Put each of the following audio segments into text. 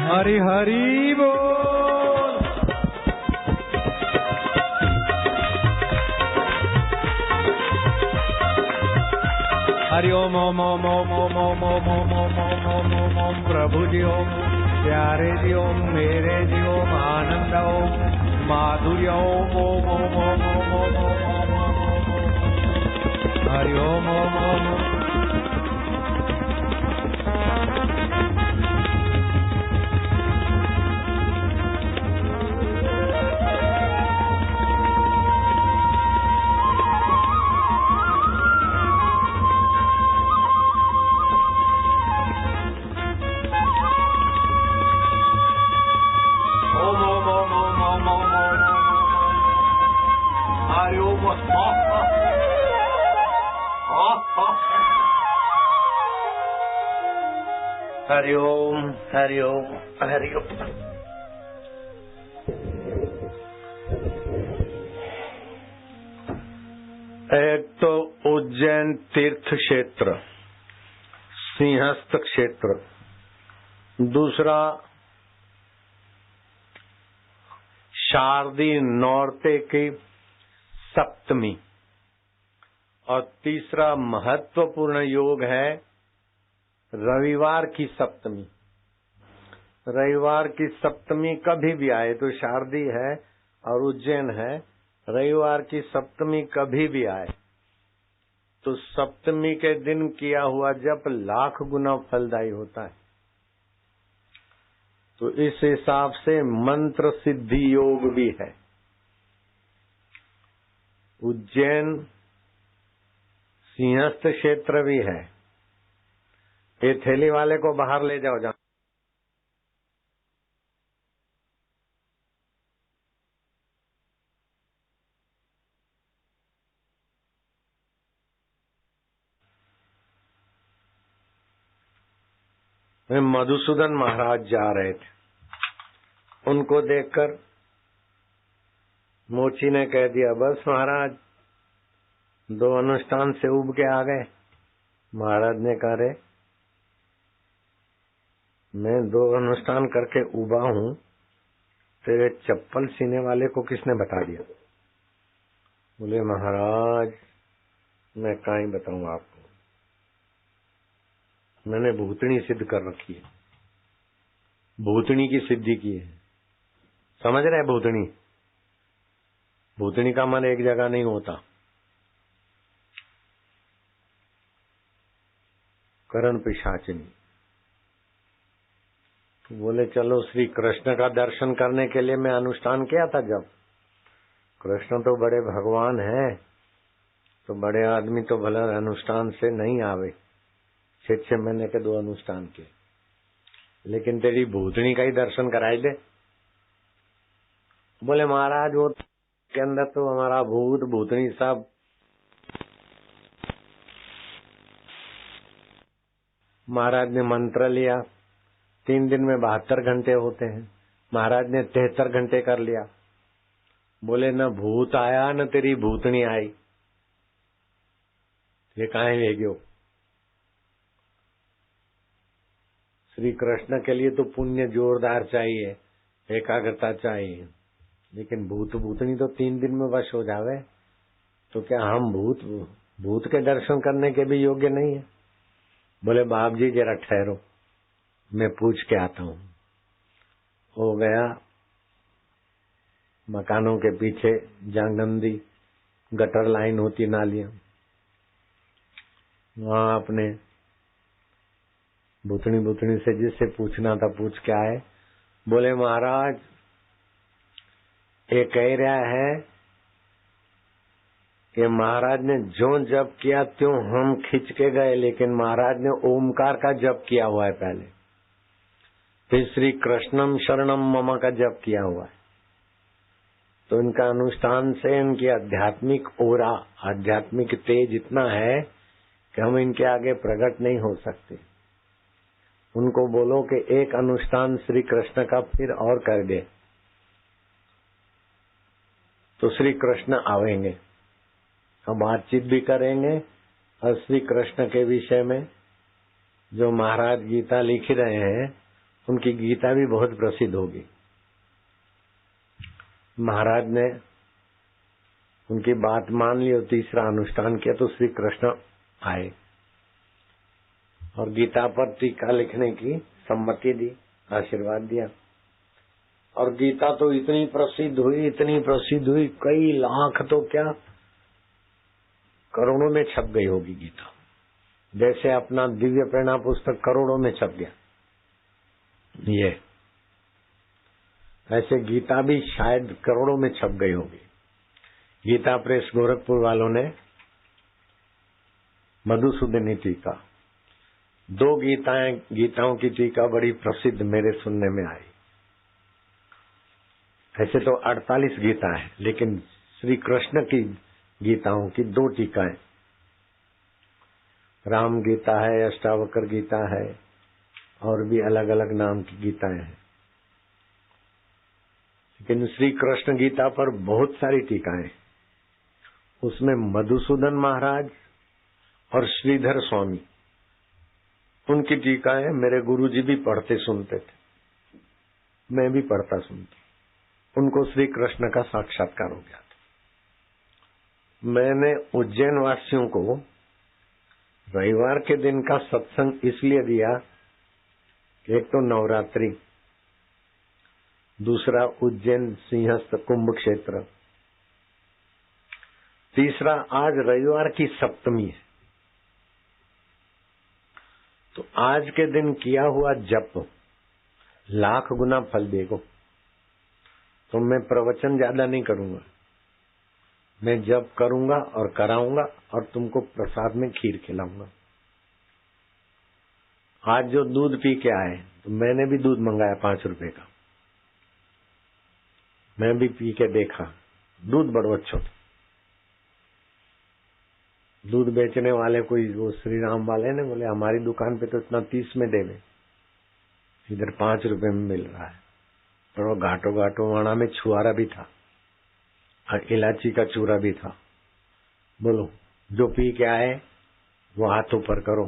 हरि हरि बोल। हरि ओम ओम ओम ओम ओम ओम ओम ओम ओम ओम ओम ओम ओम प्रभु जी ओम, प्यारे जी ओम, मेरे जी ओम, आनंद ओम, माधुर्य ओम ओम ओम ओम ओम ओम ओम ओम। हरि ओम ओम ओम। हरि ओम हरि ओम हरि ओम। एक तो उज्जैन तीर्थ क्षेत्र, सिंहस्थ क्षेत्र, दूसरा शारदीय नौरते की सप्तमी, और तीसरा महत्वपूर्ण योग है रविवार की सप्तमी। रविवार की सप्तमी कभी भी आए, तो शारदीय है और उज्जैन है, रविवार की सप्तमी कभी भी आए तो सप्तमी के दिन किया हुआ जप लाख गुना फलदायी होता है। तो इस हिसाब से मंत्र सिद्धि योग भी है। उज्जैन सिंहस्थ क्षेत्र भी है। ये थैली वाले को बाहर ले जाओ। जहाँ मधुसूदन महाराज जा रहे थे, उनको देखकर मोची ने कह दिया, बस महाराज 2 अनुष्ठान से उब के आ गए। महाराज ने कहा, रे मैं 2 अनुष्ठान करके उबा हूं, तेरे चप्पल सीने वाले को किसने बता दिया? बोले महाराज मैं कहीं बताऊं आपको, मैंने भूतनी सिद्ध कर रखी है, भूतनी की सिद्धि की है। समझ रहे हैं? भूतनी, भूतनी का मन एक जगह नहीं होता। करण पिशाचिनी। तो बोले चलो श्री कृष्ण का दर्शन करने के लिए मैं अनुष्ठान किया था। जब कृष्ण तो बड़े भगवान हैं, तो बड़े आदमी तो भला अनुष्ठान से नहीं आवे। 6 महीने के 2 अनुष्ठान किए, लेकिन तेरी भूतनी का ही दर्शन कराई दे। बोले महाराज वो के अंदर तो हमारा भूत भूतनी सब। महाराज ने मंत्र लिया, 3 दिन में 72 घंटे होते हैं। महाराज ने 73 घंटे कर लिया। बोले न भूत आया न तेरी भूतनी आई, ये काहे ले गयो? श्री कृष्ण के लिए तो पुण्य जोरदार चाहिए, एकाग्रता चाहिए, लेकिन भूत भूतनी तो 3 दिन में वश हो जावे। तो क्या हम भूत के दर्शन करने के भी योग्य नहीं है? बोले बाप जी जरा ठहरो, मैं पूछ के आता हूँ। हो गया मकानों के पीछे जहाँ गंदी गटर लाइन होती, नालियां, वहां अपने भूतनी से जिससे पूछना था पूछ के आए। बोले महाराज ये कह रहा है कि महाराज ने जो जप किया त्यों हम खिंच के गए, लेकिन महाराज ने ओमकार का जप किया हुआ है पहले, फिर श्री कृष्णम शरणम मम का जप किया हुआ है। तो इनका अनुष्ठान से इनकी आध्यात्मिक ओरा, आध्यात्मिक तेज इतना है कि हम इनके आगे प्रकट नहीं हो सकते। उनको बोलो कि एक अनुष्ठान श्री कृष्ण का फिर और कर दे, तो श्री कृष्ण आवेंगे, हम बातचीत भी करेंगे और श्री कृष्ण के विषय में जो महाराज गीता लिख रहे हैं उनकी गीता भी बहुत प्रसिद्ध होगी। महाराज ने उनकी बात मान ली और तीसरा अनुष्ठान किया तो श्री कृष्ण आए और गीता पर टीका लिखने की सम्मति दी, आशीर्वाद दिया। और गीता तो इतनी प्रसिद्ध हुई, इतनी प्रसिद्ध हुई, कई लाख तो क्या करोड़ों में छप गई होगी गीता। जैसे अपना दिव्य प्रेरणा पुस्तक करोड़ों में छप गया, ये ऐसे गीता भी शायद करोड़ों में छप गई होगी। गीता प्रेस गोरखपुर वालों ने मधुसूदनी टीका, 2 गीताओं की टीका बड़ी प्रसिद्ध मेरे सुनने में आई। ऐसे तो 48 गीता है, लेकिन श्री कृष्ण की गीताओं की 2 टीकाएं, राम गीता है, अष्टावक्र गीता है और भी अलग अलग नाम की गीताएं हैं। लेकिन श्री कृष्ण गीता पर बहुत सारी टीकाएं, उसमें मधुसूदन महाराज और श्रीधर स्वामी उनकी टीकाएं मेरे गुरुजी भी पढ़ते सुनते थे, मैं भी पढ़ता सुनता। उनको श्री कृष्ण का साक्षात्कार हो गया था। मैंने उज्जैन वासियों को रविवार के दिन का सत्संग इसलिए दिया कि एक तो नवरात्रि, दूसरा उज्जैन सिंहस्थ कुंभ क्षेत्र, तीसरा आज रविवार की सप्तमी है। तो आज के दिन किया हुआ जप लाख गुना फल देगा। तो मैं प्रवचन ज्यादा नहीं करूंगा, मैं जप करूंगा और कराऊंगा और तुमको प्रसाद में खीर खिलाऊंगा। आज जो दूध पी के आए, तो मैंने भी दूध मंगाया 5 रुपए का, मैं भी पी के देखा, दूध बड़ो अच्छो था। दूध बेचने वाले कोई वो श्री राम वाले ने बोले हमारी दुकान पे तो इतना 30 में देवे, इधर 5 रुपए में मिल रहा है। और वो घाटो घाटो वाणा में छुआरा भी था और इलायची का चूरा भी था। बोलो जो पी के आए वो हाथ ऊपर करो।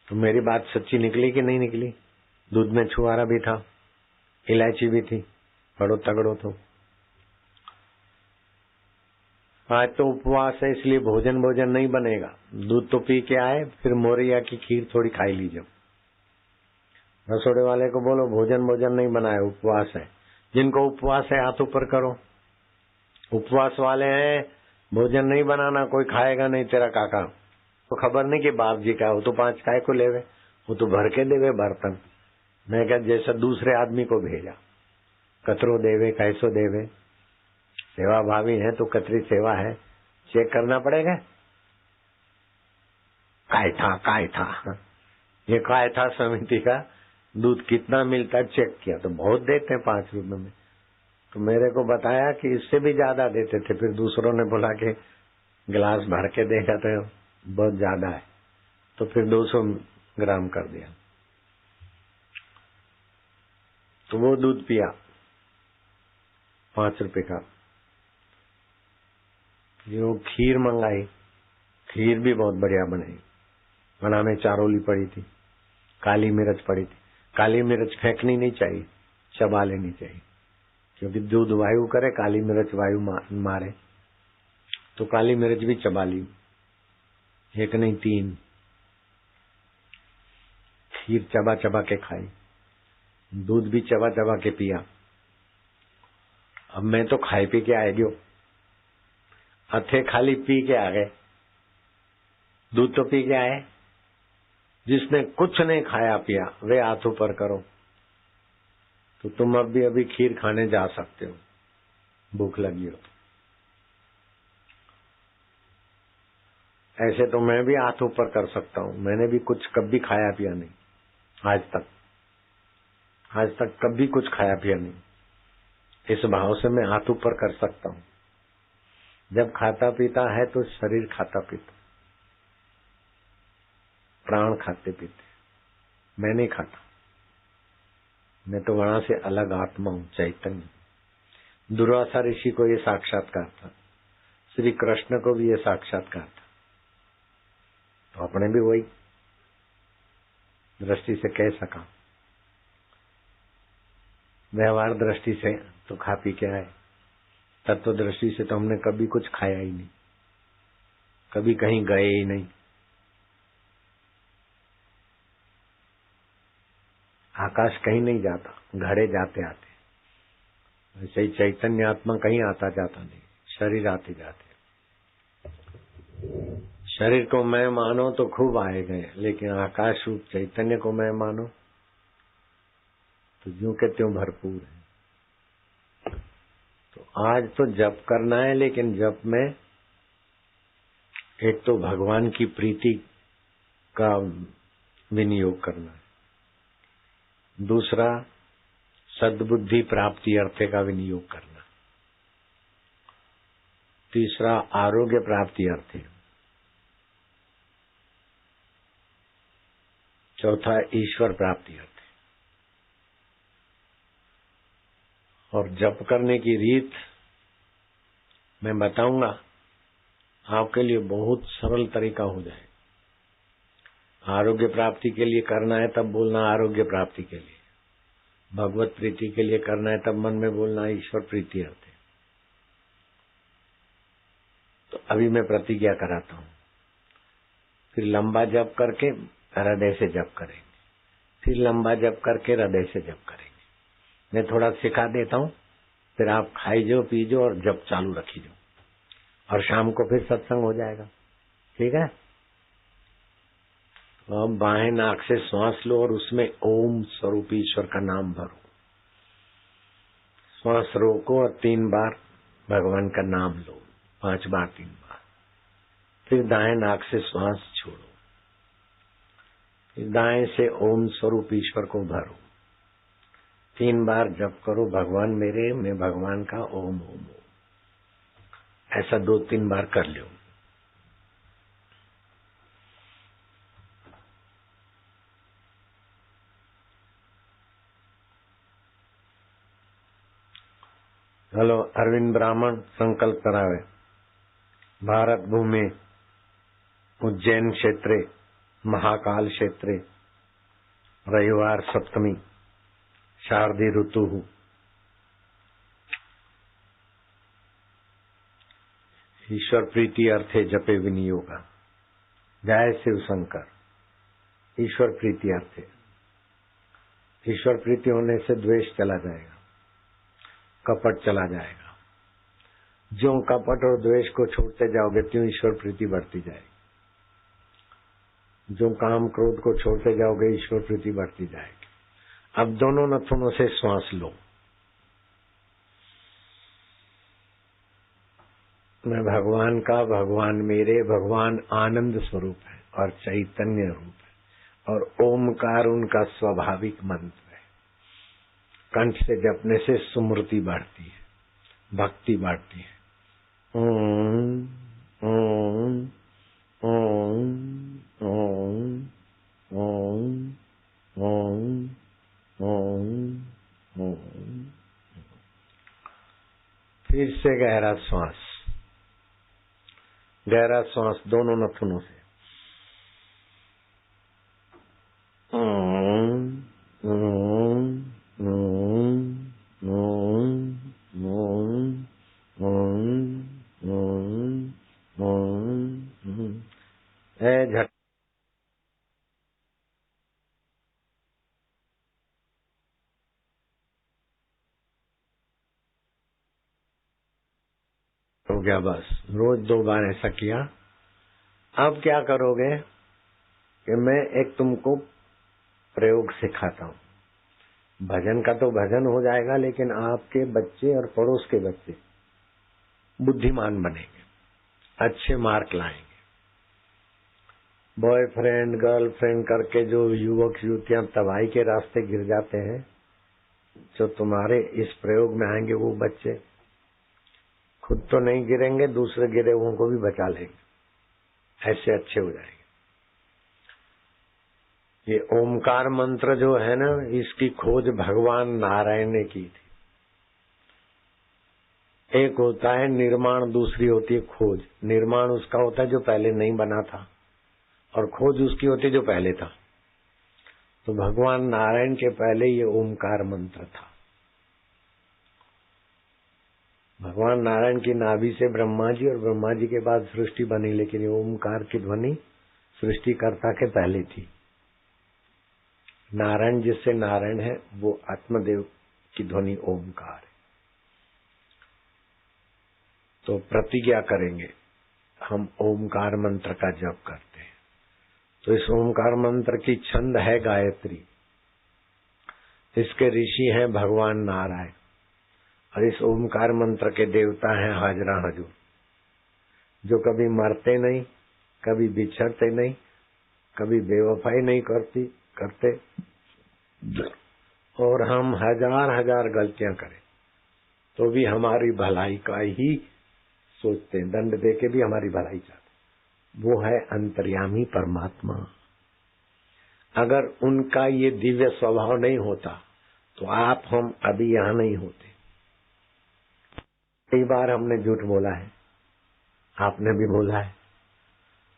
तो मेरी बात सच्ची निकली कि नहीं निकली? दूध में छुआरा भी था, इलायची भी थी, बड़ो तगड़ो तो। आज तो उपवास है इसलिए भोजन नहीं बनेगा, दूध तो पी के आए, फिर मोरिया की खीर थोड़ी खाई लीजिए। रसोड़े वाले को बोलो भोजन नहीं बनाए, उपवास है। जिनको उपवास है हाथ ऊपर करो। उपवास वाले हैं, भोजन नहीं बनाना, कोई खाएगा नहीं तेरा काका। तो खबर नहीं कि बाप जी का, वो तो 5 काय को लेवे, वो तो भर के देवे बर्तन। मैं क्या जैसा दूसरे आदमी को भेजा, कतरो देवे कैसो देवे, सेवा भावी है तो कतरी सेवा है, चेक करना पड़ेगा। काय था ये काय था समिति का दूध कितना मिलता चेक किया तो बहुत देते हैं 5 रुपए में। तो मेरे को बताया कि इससे भी ज्यादा देते थे। फिर दूसरों ने बोला कि गिलास भर के देखा तो बहुत ज्यादा है, तो फिर 200 ग्राम कर दिया। तो वो दूध पिया 5 रुपए का। जो खीर मंगाई, खीर भी बहुत बढ़िया बनाई। बना में चारोली पड़ी थी, काली मिर्च पड़ी थी। काली मिर्च फेंकनी नहीं चाहिए, चबा लेनी चाहिए, क्योंकि दूध वायु करे, काली मिर्च वायु मारे। तो काली मिर्च भी चबा ली, 1 नहीं 3। खीर चबा चबा के खाई, दूध भी चबा चबा के पिया। अब मैं तो खाई पी के आ गयो, हथे खाली पी के आ गए, दूध तो पी के आए। जिसने कुछ नहीं खाया पिया वे हाथ ऊपर करो। तो तुम अब भी अभी खीर खाने जा सकते हो, भूख लगी हो। ऐसे तो मैं भी हाथ ऊपर कर सकता हूँ, मैंने भी कुछ कभी खाया पिया नहीं आज तक कभी कुछ खाया पिया नहीं। इस भाव से मैं हाथ ऊपर कर सकता हूँ। जब खाता पीता है तो शरीर खाता पीता, प्राण खाते पीते, मैं नहीं खाता। मैं तो वहां से अलग आत्मा हूं, चैतन्य। दुर्वासा ऋषि को ये साक्षात्कार था, श्री कृष्ण को भी ये साक्षात्कार था, तो अपने भी वही। दृष्टि से कह सका, व्यवहार दृष्टि से तो खा पी के आए, तत्व दृष्टि से तो हमने कभी कुछ खाया ही नहीं, कभी कहीं गए ही नहीं। आकाश कहीं नहीं जाता, घड़े जाते आते, वैसे ही चैतन्य आत्मा कहीं आता जाता नहीं, शरीर आते जाते। शरीर को मैं मानो तो खूब आए गए, लेकिन आकाश रूप चैतन्य को मैं मानो तो यूं के त्यों भरपूर है। तो आज तो जप करना है, लेकिन जप में एक तो भगवान की प्रीति का विनियोग करना है, दूसरा सद्बुद्धि प्राप्ति अर्थ का विनियोग करना, तीसरा आरोग्य प्राप्ति अर्थ, चौथा ईश्वर प्राप्ति अर्थ। और जप करने की रीत मैं बताऊंगा, आपके लिए बहुत सरल तरीका हो जाए। आरोग्य प्राप्ति के लिए करना है तब बोलना आरोग्य प्राप्ति के लिए, भगवत प्रीति के लिए करना है तब मन में बोलना ईश्वर प्रीति अर्थ है। तो अभी मैं प्रतिज्ञा कराता हूं, फिर लंबा जप करके हृदय से जप करेंगे, फिर लंबा जप करके हृदय से जप करेंगे। मैं थोड़ा सिखा देता हूं, फिर आप खाइजो पीजो और जप चालू रखीजो, और शाम को फिर सत्संग हो जाएगा, ठीक है। तो अब बाएं नाक से श्वास लो और उसमें ओम स्वरूप ईश्वर का नाम भरो। श्वास रोको और 3 बार भगवान का नाम लो, 5 बार 3 बार। फिर दाएं नाक से श्वास छोड़ो, फिर दाएं से ओम स्वरूप ईश्वर को भरो, 3 बार जप करो, भगवान मेरे, मैं भगवान का, ओम ओम ओम। ऐसा 2-3 बार कर लो। हेलो, अरविंद ब्राह्मण संकल्प करावे, भारत भूमि उज्जैन क्षेत्रे महाकाल क्षेत्रे रविवार सप्तमी शारदी ऋतु ईश्वर प्रीति अर्थे जपे विनियोगा। जय शिव शंकर। ईश्वर प्रीति अर्थे, ईश्वर प्रीति होने से द्वेष चला जाएगा, कपट चला जाएगा। जो कपट और द्वेष को छोड़ते जाओगे त्यों ईश्वर प्रीति बढ़ती जाएगी। जो काम क्रोध को छोड़ते जाओगे ईश्वर प्रीति बढ़ती जाएगी। अब दोनों नथुनों से श्वास लो। मैं भगवान का, भगवान मेरे, भगवान आनंद स्वरूप है और चैतन्य रूप है, और ओमकार उनका स्वाभाविक मंत्र है। कंठ से जपने से सुमृति बढ़ती है, भक्ति बढ़ती है। ओम ओम ओम ओम ओम ओम ओम ओम। फिर से गहरा श्वास, गहरा श्वास दोनों नथुनों से। ओम ओम ओम ओम ओम ओम ओम ओम। ए झट हो गया, बस रोज 2 बार ऐसा किया। अब क्या करोगे कि मैं एक तुमको प्रयोग सिखाता हूं। भजन का तो भजन हो जाएगा, लेकिन आपके बच्चे और पड़ोस के बच्चे बुद्धिमान बनेंगे, अच्छे मार्क लाएंगे। बॉयफ्रेंड गर्लफ्रेंड करके जो युवक युवतियां तबाही के रास्ते गिर जाते हैं, जो तुम्हारे इस प्रयोग में आएंगे वो बच्चे खुद तो नहीं गिरेंगे, दूसरे गिरे हुओं को भी बचा लेंगे, ऐसे अच्छे हो जाएंगे। ये ओमकार मंत्र जो है ना, इसकी खोज भगवान नारायण ने की थी। एक होता है निर्माण, दूसरी होती है खोज। निर्माण उसका होता है जो पहले नहीं बना था, और खोज उसकी होती है जो पहले था। तो भगवान नारायण के पहले ये ओमकार मंत्र था। भगवान नारायण की नाभि से ब्रह्मा जी और ब्रह्मा जी के बाद सृष्टि बनी, लेकिन ये ओमकार की ध्वनि सृष्टिकर्ता के पहले थी। नारायण जिससे नारायण है वो आत्मदेव की ध्वनि ओमकार है। तो प्रतिज्ञा करेंगे, हम ओमकार मंत्र का जप करते हैं। तो इस ओमकार मंत्र की छंद है गायत्री। इसके ऋषि हैं भगवान नारायण, और इस ओमकार मंत्र के देवता हैं हाजरा हजूर, जो कभी मरते नहीं, कभी बिछड़ते नहीं, कभी बेवफाई नहीं करते। और हम हजार गलतियां करें तो भी हमारी भलाई का ही सोचते हैं, दंड दे के भी हमारी भलाई चाहते। वो है अंतर्यामी परमात्मा। अगर उनका ये दिव्य स्वभाव नहीं होता तो आप हम अभी यहाँ नहीं होते। कई बार हमने झूठ बोला है, आपने भी बोला है।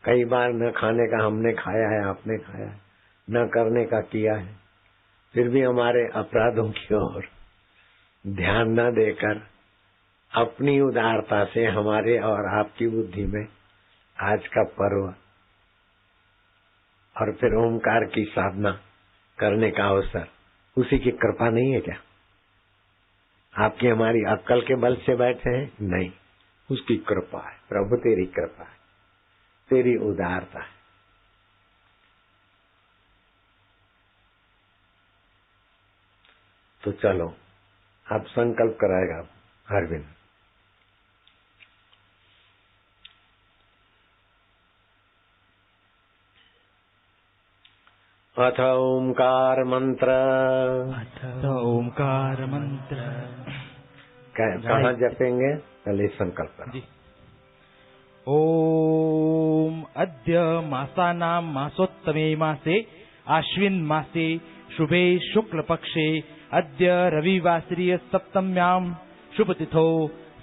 कई बार न खाने का हमने खाया है, आपने खाया है, न करने का किया है। फिर भी हमारे अपराधों की ओर ध्यान न देकर अपनी उदारता से हमारे और आपकी बुद्धि में आज का पर्व और फिर ओमकार की साधना करने का अवसर, उसी की कृपा नहीं है क्या? आपकी हमारी अक्ल के बल से बैठे हैं? नहीं, उसकी कृपा है। प्रभु तेरी कृपा है, तेरी उदारता है। तो चलो आप संकल्प कराएगा अरविंद। अथ ओमकार मंत्र। अथ ओमकार मंत्र कहाँ जपेंगे? पहले संकल्प करो। ओम अद्य मासानां मासोत्तमे मासे आश्विन मासे शुभे शुक्ल पक्षे अद्य रविवासरीय सप्तम्यां शुभतिथौ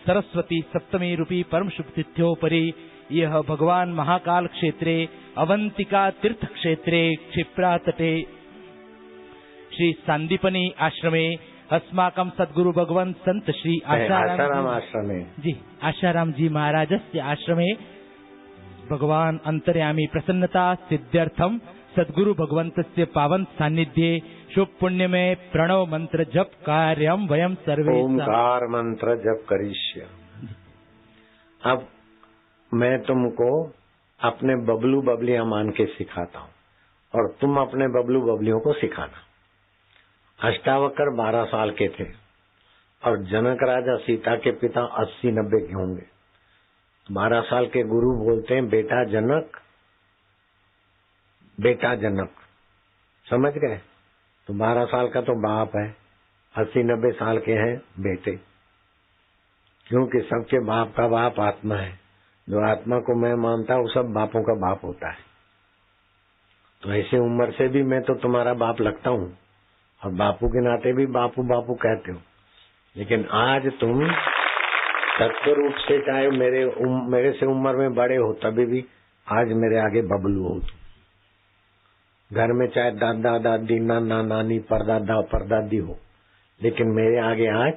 सरस्वती सप्तमी रूपी परम शुभ तिथ्योपरि यह भगवान महाकाल क्षेत्रे अवंतिका तीर्थ क्षेत्रे क्षिप्रा तटे श्री सांदीपनी आश्रमे अस्माकं सद्गुरु भगवंत संत श्री आशाराम आश्रमे आशाराम जी महाराजस्य आश्रमे भगवान अंतर्यामी प्रसन्नता सिद्ध्यर्थम सद्गुरु भगवंतस्य पावन सान्निध्ये शुभ पुण्य में प्रणव मंत्र जप कार्यम वयम सर्वे ओमकार मंत्र जप करिष्य। अब मैं तुमको अपने बबलू बबलियां मान के सिखाता हूँ और तुम अपने बबलू बबलियों को सिखाना। अष्टावक्र 12 साल के थे और जनक राजा सीता के पिता 80-90 के होंगे। 12 साल के गुरु बोलते हैं बेटा जनक, बेटा जनक, समझ गए? तो 12 साल का तो बाप है, 80-90 साल के हैं बेटे, क्योंकि सबके बाप का बाप आत्मा है। जो आत्मा को मैं मानता हूँ सब बापों का बाप होता है। तो ऐसे उम्र से भी मैं तो तुम्हारा बाप लगता हूँ और बापू के नाते भी बापू बापू कहते हो, लेकिन आज तुम तत्व रूप से चाहे मेरे से उम्र में बड़े हो तभी भी आज मेरे आगे बबलू हो। घर में चाहे दादा दादी नाना नानी परदादा परदादी हो, लेकिन मेरे आगे आज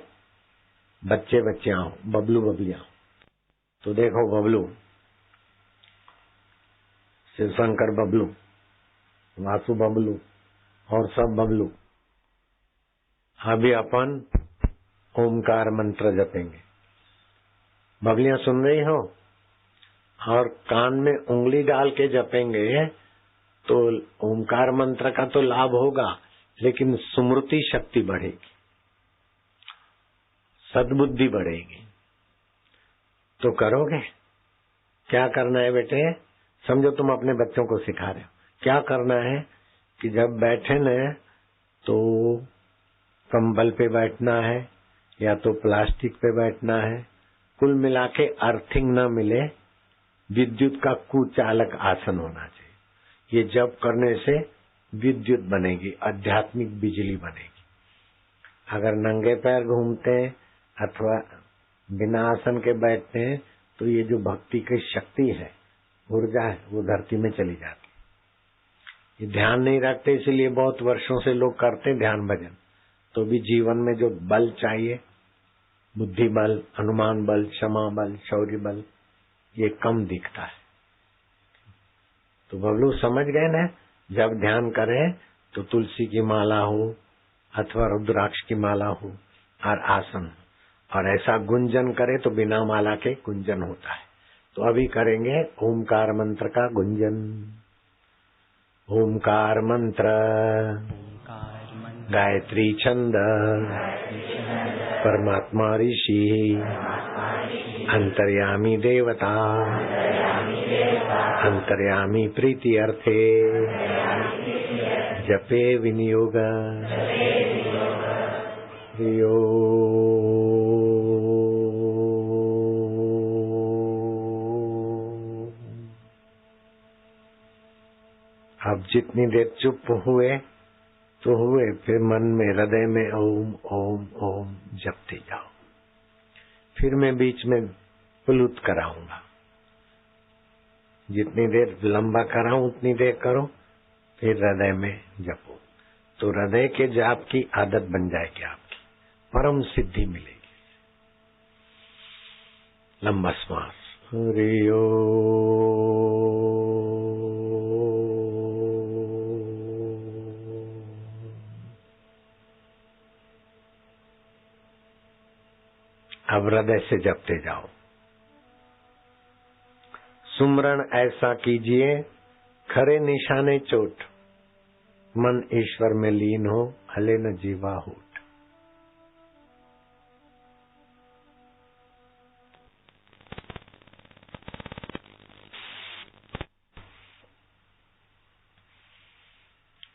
बच्चे बच्चियां हो, बबलू बबलियां हो। तो देखो बबलू, शिवशंकर बबलू, वासु बबलू और सब बबलू, अभी अपन ओमकार मंत्र जपेंगे। बबलियां सुन रही हो? और कान में उंगली डाल के जपेंगे तो ओमकार मंत्र का तो लाभ होगा, लेकिन स्मृति शक्ति बढ़ेगी, सद्बुद्धि बढ़ेगी। तो करोगे? क्या करना है बेटे? समझो तुम अपने बच्चों को सिखा रहे हो। क्या करना है कि जब बैठे न तो कंबल पे बैठना है या तो प्लास्टिक पे बैठना है। कुल मिला के अर्थिंग न मिले, विद्युत का कुचालक आसन होना चाहिए। ये जप करने से विद्युत बनेगी, आध्यात्मिक बिजली बनेगी। अगर नंगे पैर घूमते हैं अथवा बिना आसन के बैठते हैं तो ये जो भक्ति की शक्ति है, ऊर्जा है, वो धरती में चली जाती ये ध्यान नहीं रखते, इसलिए बहुत वर्षों से लोग करते ध्यान भजन, तो भी जीवन में जो बल चाहिए, बुद्धि बल, अनुमान बल, क्षमा बल, शौर्य बल, ये कम दिखता है। तो बबलू समझ गए ना, जब ध्यान करें तो तुलसी की माला हो अथवा रुद्राक्ष की माला हो और आसन, और ऐसा गुंजन करे तो बिना माला के गुंजन होता है। तो अभी करेंगे ओमकार मंत्र का गुंजन। ओमकार मंत्र, गायत्री छंद, परमात्मा ऋषि, अंतर्यामी देवता, अंतर्यामी प्रीति अर्थे, जपे विनियोग, अब जितनी देर चुप हुए तो हुए, फिर मन में हृदय में ओम ओम ओम जपते जाओ। फिर मैं बीच में प्लुत कराऊंगा, जितनी देर लंबा कराऊं उतनी देर करो, फिर हृदय में जपो, तो हृदय के जाप की आदत बन जाएगी, आपकी परम सिद्धि मिलेगी। लंबा श्वास, हरि ओम। अब हृदय से जपते जाओ। सुमरण ऐसा कीजिए खरे निशाने चोट, मन ईश्वर में लीन हो, हले न जीवा होठ।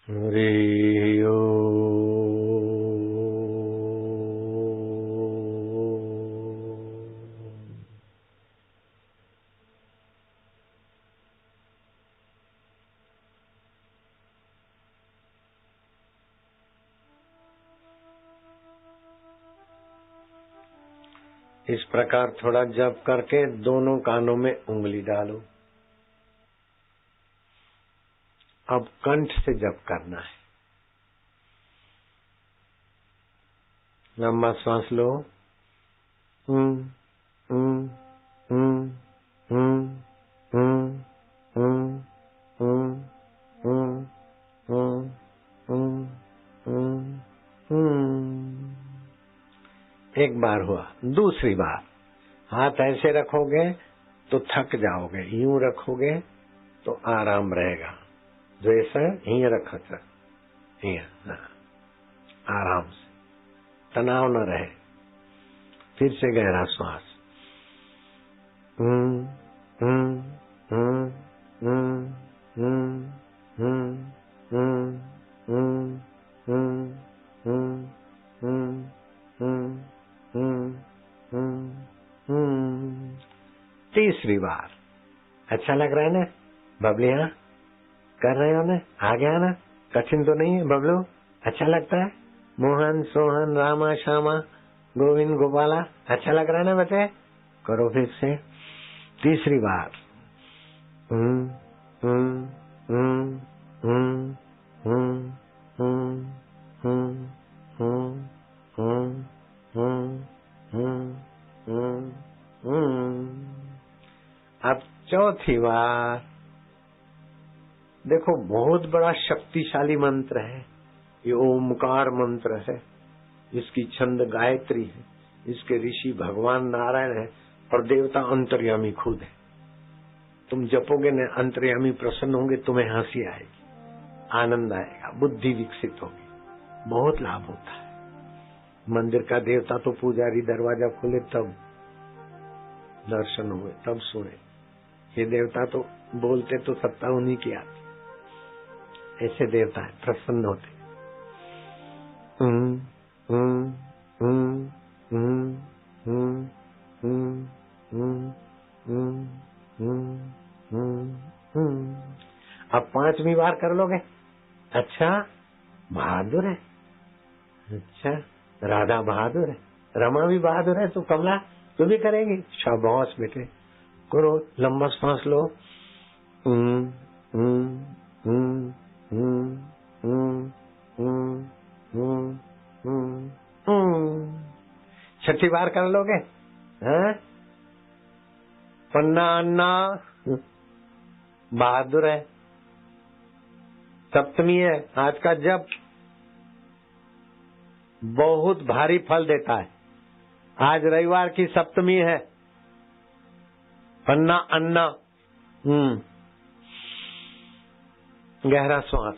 हरि ओम। इस प्रकार थोड़ा जप करके दोनों कानों में उंगली डालो। अब कंठ से जप करना है। लंबा श्वास लो। एक बार हुआ, दूसरी बार हाथ ऐसे रखोगे तो थक जाओगे, यूं रखोगे तो आराम रहेगा। जैसे हिं रखा था, आराम से, तनाव न रहे। फिर से गहरा श्वास। तीसरी बार। अच्छा लग रहा है ना बबली? हाँ कर रहे हो ना? आ गया ना? कठिन तो नहीं है बबलू? अच्छा लगता है? मोहन, सोहन, रामा, श्यामा, गोविंद, गोपाला, अच्छा लग रहा है ना बच्चे? करो फिर से तीसरी बार। अब चौथी बार। देखो बहुत बड़ा शक्तिशाली मंत्र है ये, ओमकार मंत्र है। इसकी छंद गायत्री है, इसके ऋषि भगवान नारायण है और देवता अंतर्यामी खुद है। तुम जपोगे न, अंतर्यामी प्रसन्न होंगे, तुम्हें हंसी आएगी, आनंद आएगा, बुद्धि विकसित होगी, बहुत लाभ होता है। मंदिर का देवता तो पुजारी दरवाजा खोले तब दर्शन हुए, तब सुने। ये देवता तो बोलते तो सत्ता उन्हीं की आती। ऐसे देवता है, प्रसन्न होते। अब 5वीं बार कर लोगे? अच्छा बहादुर है। अच्छा राधा बहादुर है, रमा भी बहादुर है, तो कमला तू भी करेगी? शाबाश बेटे, करो। लंबा सांस लो। छठी बार कर लोगे? हैं? पन्ना अन्ना बहादुर है। सप्तमी है आज का जप, बहुत भारी फल देता है। आज रविवार की सप्तमी है। पन्ना अन्ना, गहरा श्वास,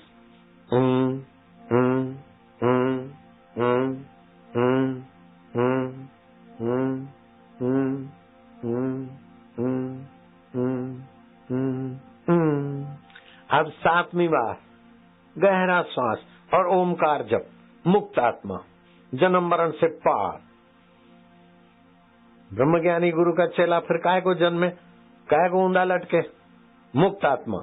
अब 7वीं बार गहरा श्वास और ओमकार जप। मुक्त आत्मा, जन्म मरण से पार। ब्रह्मज्ञानी गुरु का चेला फिर काय को जन्मे, काय को ऊंडा लटके। मुक्त आत्मा,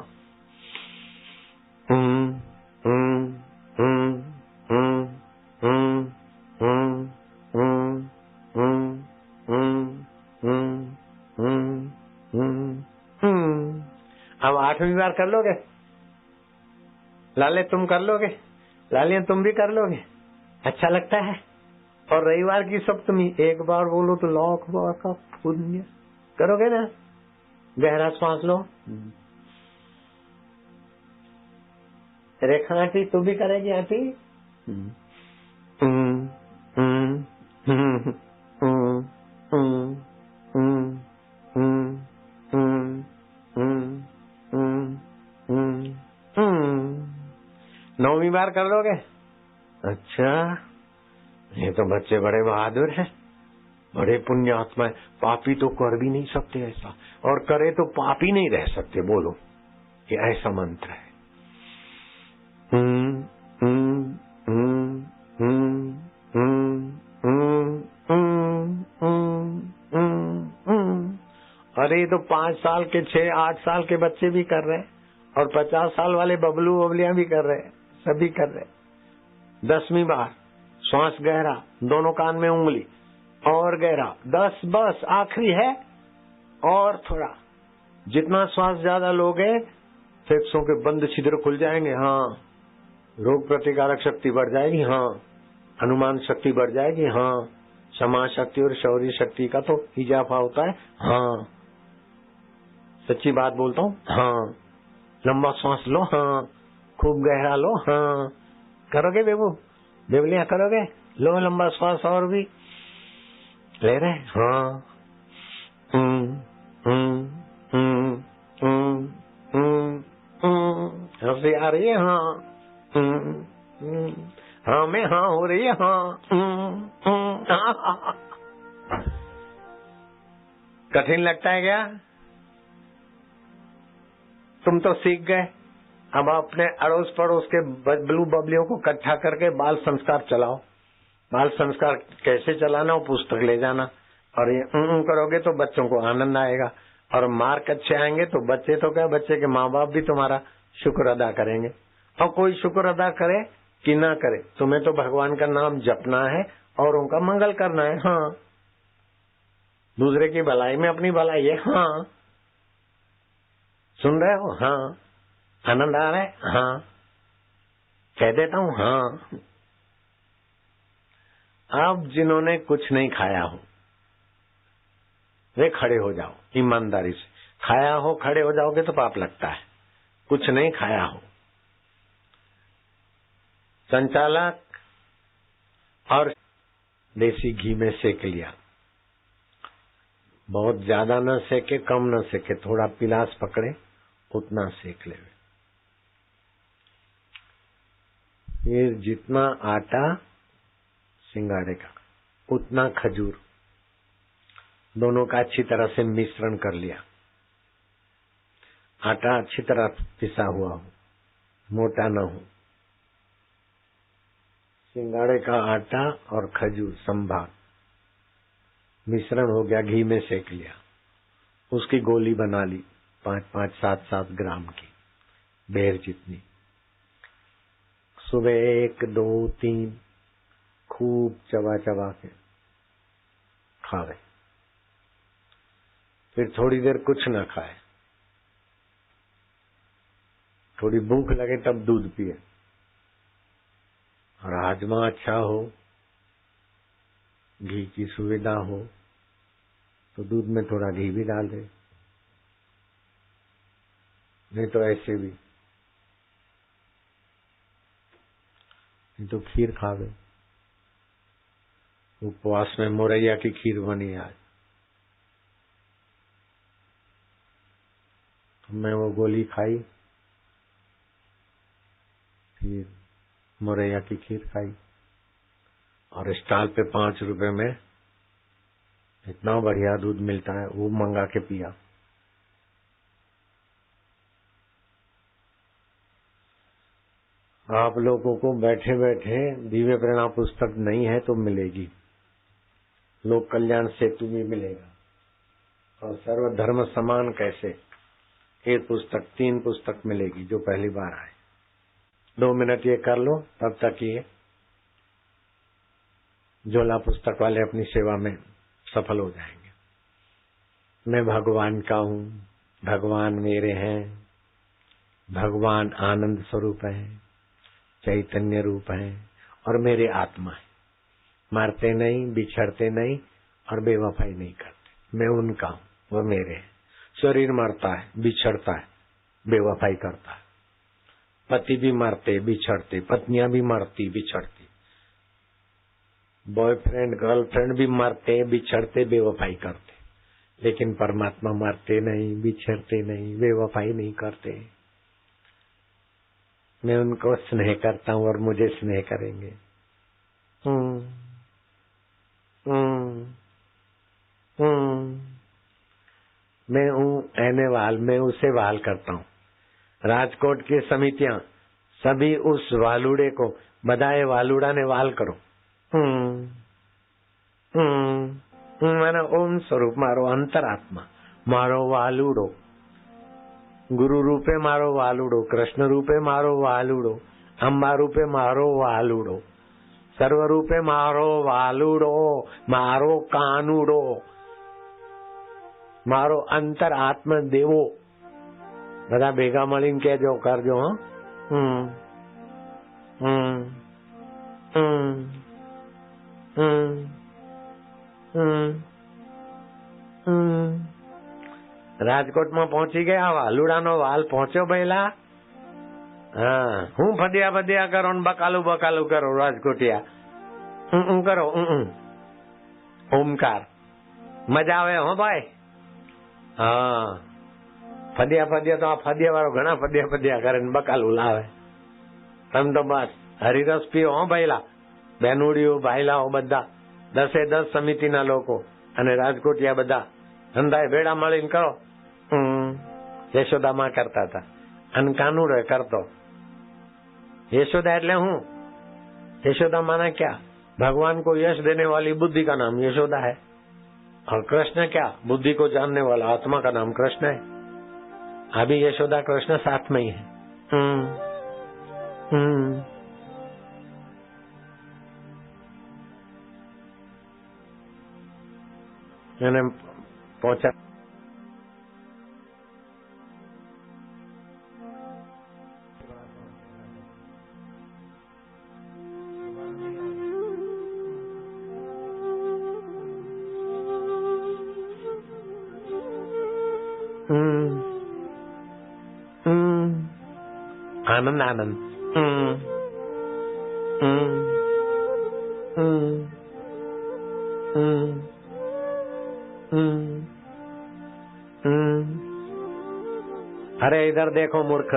अब 8वीं बार कर लोगे? लाले तुम कर लोगे? लालियां तुम भी कर लोगे? अच्छा लगता है। और रविवार की सप्तमी एक बार बोलो तो लाख बार का पुण्य। करोगे ना? गहरा श्वास लो। रेखा आंटी तू भी करेगी आंटी? नौवीं बार कर लोगे? अच्छा, ये तो बच्चे बड़े बहादुर हैं, बड़े पुण्यात्मा है। पापी तो कर भी नहीं सकते ऐसा, और करे तो पापी नहीं रह सकते। बोलो, ये ऐसा मंत्र है। अरे ये तो 5 साल के 6-8 साल के बच्चे भी कर रहे हैं, और 50 साल वाले बबलू बबलियां भी कर रहे हैं, सभी कर रहे हैं। 10वीं बार श्वास गहरा, दोनों कान में उंगली, और गहरा। 10 बस आखिरी है, और थोड़ा। जितना श्वास ज्यादा लोगे फेफड़ों के बंद छिद्र खुल जाएंगे। हाँ, रोग प्रतिकारक शक्ति बढ़ जाएगी। हाँ, अनुमान शक्ति बढ़ जाएगी। हाँ, क्षमा शक्ति और शौर्य शक्ति का तो इजाफा होता है। हाँ, सच्ची बात बोलता हूँ। हाँ, लंबा श्वास लो। हाँ, खूब गहरा लो। हाँ, करोगे बेबू? बेबलियां करोगे? लो लंबा श्वास, और भी ले रहे। हाँ, हंसी आ रही है। हाँ, हाँ में हाँ हो रही है। हाँ, कठिन लगता है क्या? तुम तो सीख गए। अब अपने अड़ोस पड़ोस के बबलू बबलियों को इकट्ठा करके बाल संस्कार चलाओ। बाल संस्कार कैसे चलाना वो पुस्तक ले जाना, और ये करोगे तो बच्चों को आनंद आएगा, और मार्क अच्छे आएंगे तो बच्चे तो क्या, बच्चे के माँ बाप भी तुम्हारा शुक्र अदा करेंगे। और कोई शुक्र अदा करे कि ना करे, तुम्हें तो भगवान का नाम जपना है और उनका मंगल करना है। हाँ, दूसरे की भलाई में अपनी भलाई है। हाँ, सुन रहे हो? हाँ, आनंद आ रहा है? हाँ, कह देता हूँ। हाँ, अब जिन्होंने कुछ नहीं खाया हो वे खड़े हो जाओ ईमानदारी से। खाया हो खड़े हो जाओगे तो पाप लगता है। कुछ नहीं खाया हो, संचालक और देसी घी में सेक लिया। बहुत ज्यादा न सेके, कम न सेके, थोड़ा पिलास पकड़े उतना सेक ले। फिर जितना आटा सिंगाड़े का उतना खजूर, दोनों का अच्छी तरह से मिश्रण कर लिया। आटा अच्छी तरह पिसा हुआ हो, मोटा न हो। सिंगाड़े का आटा और खजूर संभार मिश्रण हो गया, घी में सेक लिया। उसकी गोली बना ली 5-5, 7-7 ग्राम की, बेर जितनी। सुबह 1, 2, 3 खूब चबा चबा के खावे। फिर थोड़ी देर कुछ न खाए, थोड़ी भूख लगे तब दूध पिए, और हाजमा अच्छा हो, घी की सुविधा हो तो दूध में थोड़ा घी भी डाल दे, नहीं तो ऐसे भी, नहीं तो खीर खावे। उपवास में मोरैया की खीर बनी आज, मैं वो गोली खाई, फिर मोरैया की खीर खाई, और स्टॉल पे 5 रुपए में इतना बढ़िया दूध मिलता है, वो मंगा के पिया। आप लोगों को बैठे बैठे दिव्य प्रेरणा पुस्तक नहीं है तो मिलेगी, लोक कल्याण सेतु भी मिलेगा, और सर्वधर्म समान कैसे, ये पुस्तक 3 पुस्तक मिलेगी जो पहली बार आए। 2 मिनट ये कर लो, तब तक ये झोला पुस्तक वाले अपनी सेवा में सफल हो जाएंगे। मैं भगवान का हूँ, भगवान मेरे हैं, भगवान आनंद स्वरूप है, चैतन्य रूप है, और मेरे आत्मा है, मारते नहीं, बिछड़ते नहीं और बेवफाई नहीं करते। मैं उनका हूँ, वो मेरे हैं। शरीर मरता है, बिछड़ता है, बेवफाई करता है, पति भी मरते बिछड़ते, पत्नियां भी मरती बिछड़ती, बॉयफ्रेंड गर्लफ्रेंड भी मरते बिछड़ते, बेवफाई करते, लेकिन परमात्मा मरते नहीं, बिछड़ते नहीं, बेवफाई नहीं करते। मैं उनको स्नेह करता हूँ और मुझे स्नेह करेंगे। मैं हूँ ऐने वाल, मैं उसे वाल करता हूँ। राजकोट की समितियां सभी उस वालुड़े को बधाए वालुड़ा ने वाल करो। मैंने ओम स्वरूप मारो अंतरात्मा, मारो वालुड़ो, गुरु रूपे मारो वालुड़ो, कृष्ण रूपे मारो वालुड़ो, अम्बा रूपे मारो वालुड़ो, सर्व रूपे मारो वालुड़ो, मारो कानूड़ो, मारो अंतर आत्म देवो। બધા ભેગા મળીને કહેજો, કરજો। રાજકોટમાં પહોંચી ગયા, વાલુડાનો વાલ પહોંચ્યો પહેલા। હા, હું ફદિયા ફદિયા કરો ને બકાલું બકાલું કરો રાજકોટિયા, કરો ઓમકાર, મજા આવે હો ભાઈ। હા, ફદિયા ફદિયા તો આ ફદિયા વાળો ઘણા ફદિયા ફદિયા કરે ને બકાલું લાવે। તમે તો બસ હરિરસ પીઓ હો ભાઈલા, બેનુડીઓ ભાઈલાઓ બધા 10 સમિતિના લોકો અને રાજકોટિયા બધા ધંધાએ ભેળા મળીને કરો। યશોદા માં કરતા હતા અને કાનુડો કરતો। यशोदा એટલે હું? यशोदा माना क्या? भगवान को यश देने वाली बुद्धि का नाम यशोदा है, और कृष्ण क्या? बुद्धि को जानने वाला आत्मा का नाम कृष्ण है। अभी यशोदा कृष्ण साथ में ही है। मैंने पहुंचा आनंद आनंद। अरे इधर देखो मूर्ख,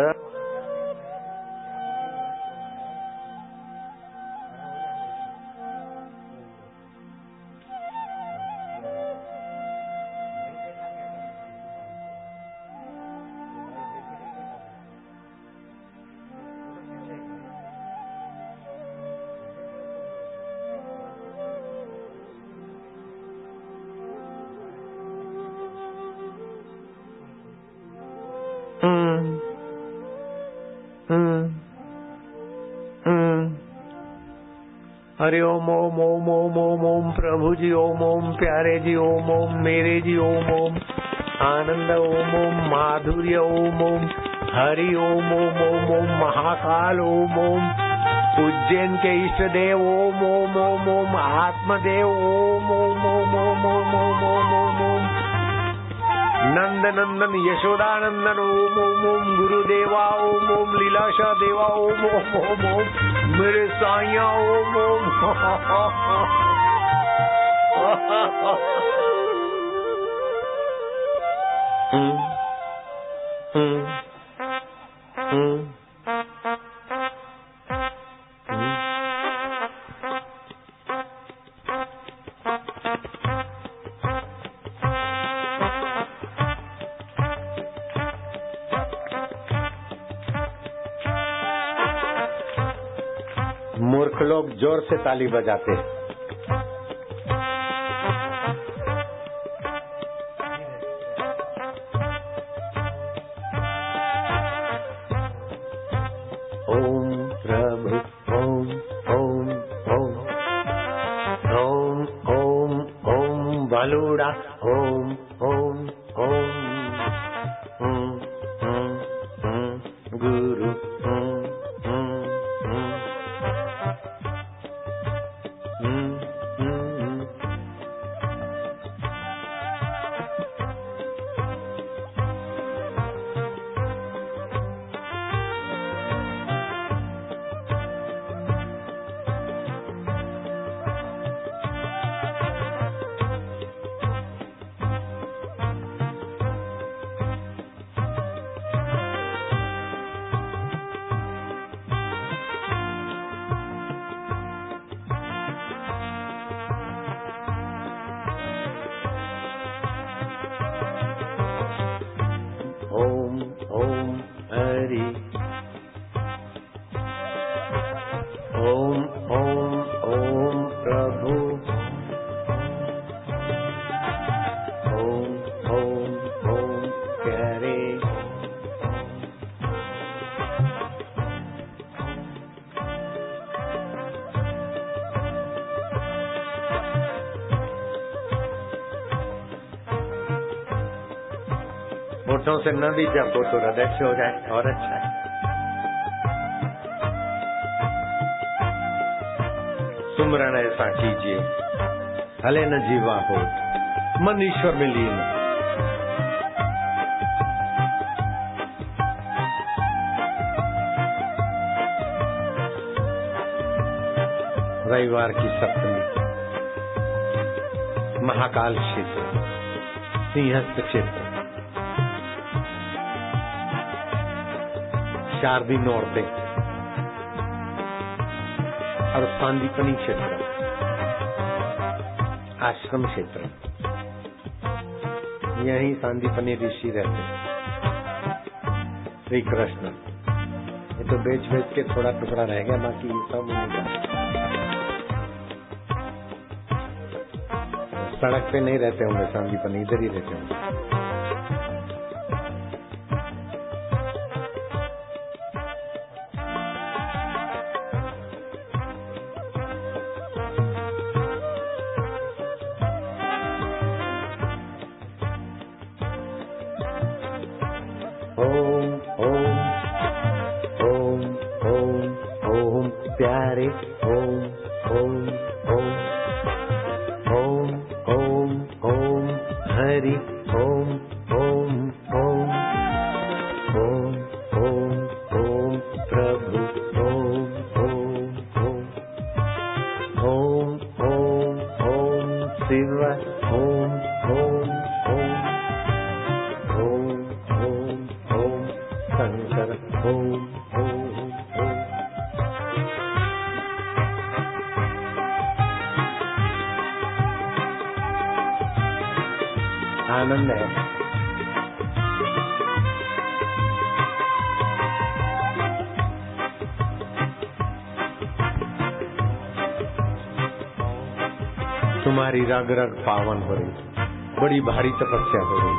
हरि ओम ओम ओम ओम ओम ओम प्रभु जी ओम ओम प्यारे जी ओम ओम मेरे जी ओम ओम आनंद ओम ओम माधुर्य ओम ओम हरि ओम ओम ओम ओम महाकाल ओम ओम उज्जैन के इष्ट देव ओम ओम ओम ओम आत्मदेव ओम ओम ओम ओम ओम ओम ओम ओम ओम नंद नंदन यशोदानंदन ओम ओम ओम गुरुदेवा ओम ओम लीलाशाह देवा ओम ओम ओम ओम मेरे साइया ओम ओम मूर्ख लोग जोर से ताली बजाते हैं। ओम प्रभु ओम ओम ओम ओम ओम ओम बलूड़ा ओम ओम ओम गुरु ओम ओम हरि ओम ओम ओम प्रभु ओम ओम ओम प्यारे होठों से न भी जपो तो हृदय से हो जाए और अच्छा है। सुमरण ऐसा कीजिए हले न जीवा हो मन ईश्वर में लीन। रविवार की सप्तमी महाकाल क्षेत्र सिंहस्थ क्षेत्र शारदी नौरते और सांदीपनी क्षेत्र आश्रम क्षेत्र यही सांदीपनी ऋषि रहते श्री कृष्ण। ये तो बेच बेच के थोड़ा टुकड़ा रह गया, बाकी ये सब उनका। सड़क पे नहीं रहते होंगे सांदीपनी, इधर ही रहते होंगे। ओम ओम ओम ओम ओम प्यारे ओम ओम ओम ओम ओम ओम हरि ओम ओम ओम ओम ओम ओम प्रभु ओम ओम ओम ओम ओम ओम शिव ओम ओम ओम ओम ओम ओम शंकर ओम ओम ओम। आनंद है। तुम्हारी रग रग पावन हो रही, बड़ी भारी तपस्या हो रही।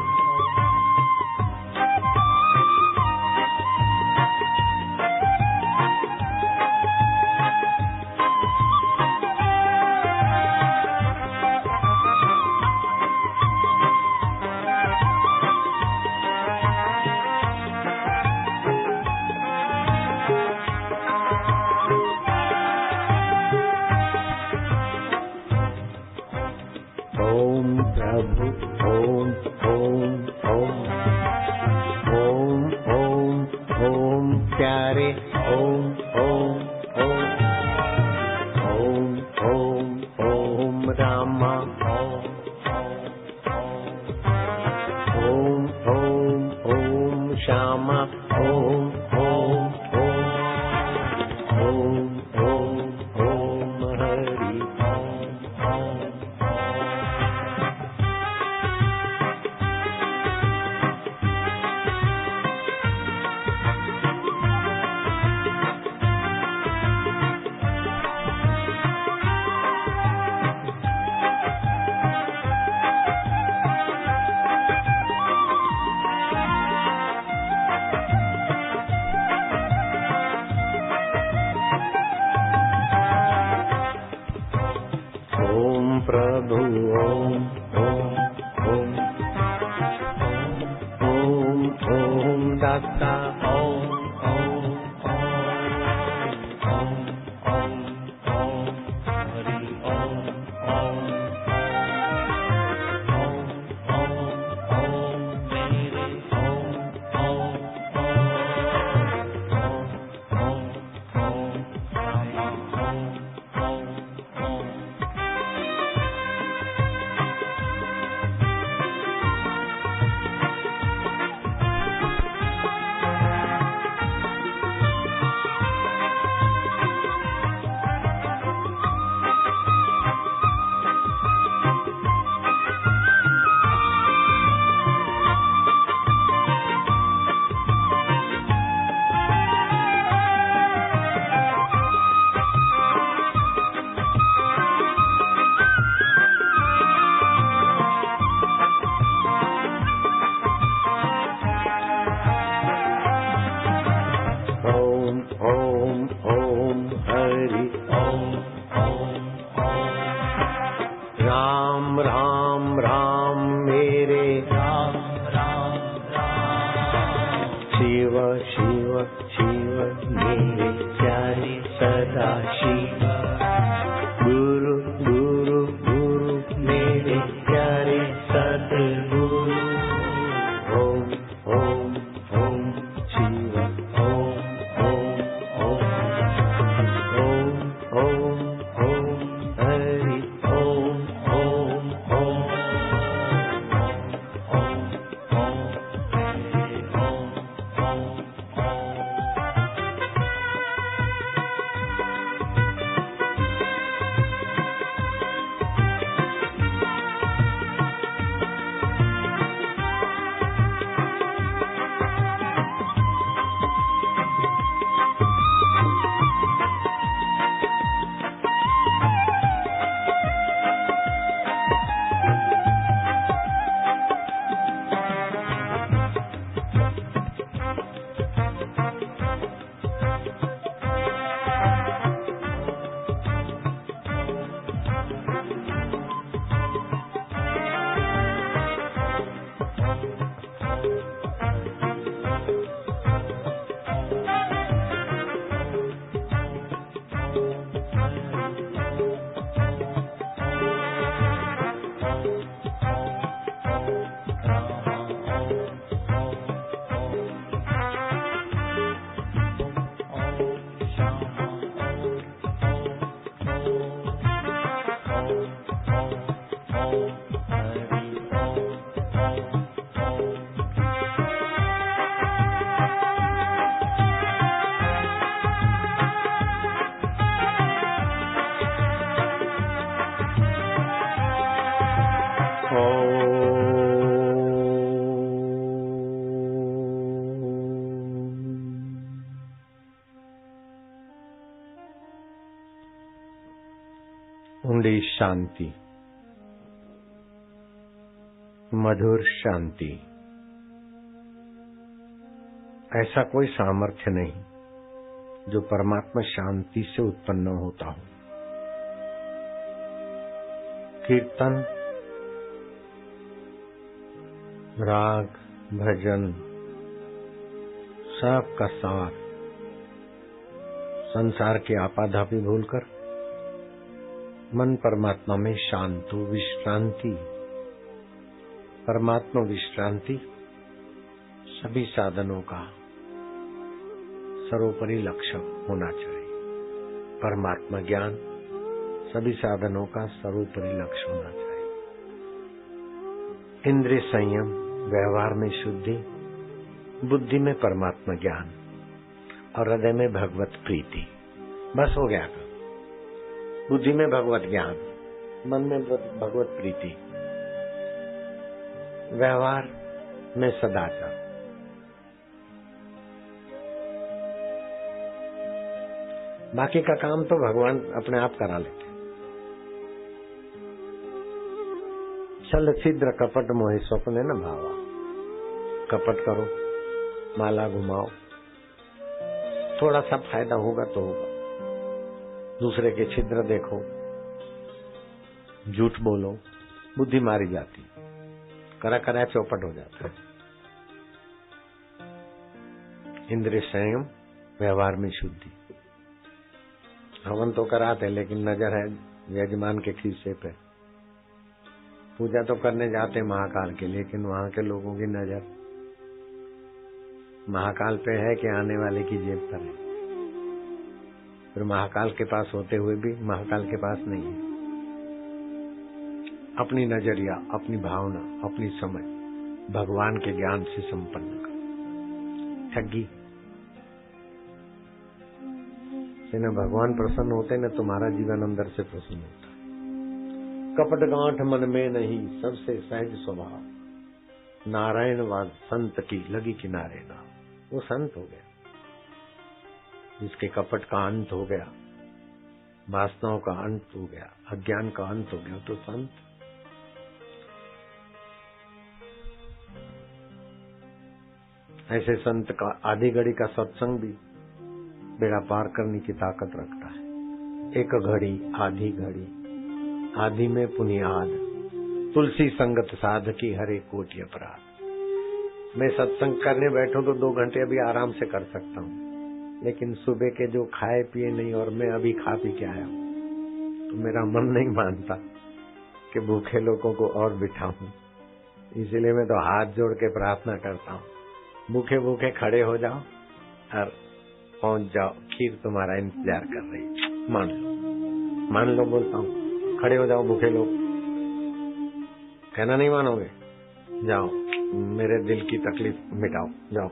रामा ओम ओम ओम श्यामा ओम ओम ओम ओम ओम हरि प्रभु ओम ओम ओम ओम ओम दाता ओम ओम ओम ओम ओम हरि ओम ओम ओम ओम ओम मेरे ओम ओम ओम ओम ऊंडी शांति, मधुर शांति। ऐसा कोई सामर्थ्य नहीं जो परमात्मा शांति से उत्पन्न होता हो। कीर्तन, राग, भजन सब का सार संसार की आपाधापी भूलकर मन परमात्मा में शांत हो, विश्रांति, परमात्मा विश्रांति सभी साधनों का सर्वोपरि लक्ष्य होना चाहिए। परमात्मा ज्ञान सभी साधनों का सर्वोपरि लक्ष्य होना चाहिए। इंद्रिय संयम, व्यवहार में शुद्धि, बुद्धि में परमात्मा ज्ञान और हृदय में भगवत प्रीति। बस हो गया। बुद्धि में भगवत ज्ञान, मन में भगवत प्रीति, व्यवहार में सदाचार। बाकी का काम तो भगवान अपने आप करा लेते। छल छिद्र कपट मोहि स्वप्ने न भावा। कपट करो, माला घुमाओ, थोड़ा सा फायदा होगा तो होगा। दूसरे के छिद्र देखो, झूठ बोलो, बुद्धि मारी जाती, करा करा चौपट हो जाता है। इंद्रिय संयम, व्यवहार में शुद्धि। हवन तो कराते लेकिन नजर है यजमान के खीसे पे। पूजा तो करने जाते महाकाल के, लेकिन वहां के लोगों की नजर महाकाल पे है कि आने वाले की जेब पर है। फिर महाकाल के पास होते हुए भी महाकाल के पास नहीं है। अपनी नजरिया, अपनी भावना, अपनी समझ भगवान के ज्ञान से संपन्न कर। ठगी से न भगवान प्रसन्न होते न तुम्हारा जीवन अंदर से प्रसन्न होता है। कपट गांठ मन में नहीं, सबसे सहज स्वभाव। नारायण वाद संत की लगी किनारे ना। वो संत हो गया जिसके कपट का अंत हो गया, वासनाओं का अंत हो गया, अज्ञान का अंत हो गया, तो संत। ऐसे संत का आधी घड़ी का सत्संग भी बेड़ा पार करने की ताकत रखता है। एक घड़ी, आधी घड़ी, आधी में पुनियाद, तुलसी संगत साध की हरे कोटि अपराध। मैं सत्संग करने बैठूं तो 2 घंटे अभी आराम से कर सकता हूँ, लेकिन सुबह के जो खाए पिए नहीं और मैं अभी खा पी के आया हूँ, तो मेरा मन नहीं मानता कि भूखे लोगों को और बिठाऊं। इसीलिए मैं तो हाथ जोड़ के प्रार्थना करता हूँ, भूखे भूखे खड़े हो जाओ और पहुंच जाओ, खीर तुम्हारा इंतजार कर रही है। मान लो बोलता हूँ, खड़े हो जाओ भूखे लोग। कहना नहीं मानोगे? जाओ, मेरे दिल की तकलीफ मिटाओ, जाओ।